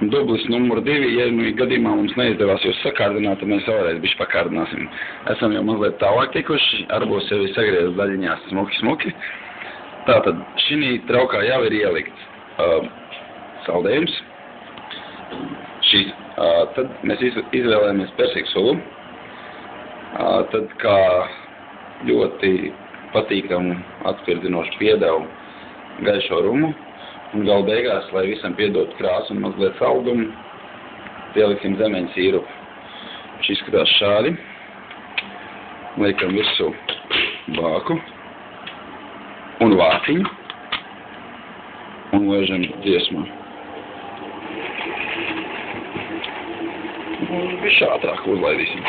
dublis numur 2, ja gadījumā mums neizdevās jūs sakārdināt, tad mēs vēlreiz bišķi pakārdināsim. Esam jau mazliet tālāk tikuši, arbūs jau ir sagriezts daļiņās smuki. Tātad šī traukā jau ir ielikts saldējums. Tad mēs izvēlējāmies persīgu sulu. Tad kā ļoti patīkamu atspirdzinošu piedevu gaišo rumu. Un gala beigās, lai visam piedot krāsu un mazliet saldumu, pieliksim zemeņu sīrupu. Viņš izskatās šādi. Liekam virsū vāku un vāciņu un laižam dziesmā. Un visu ātrāk uzlaidīsim.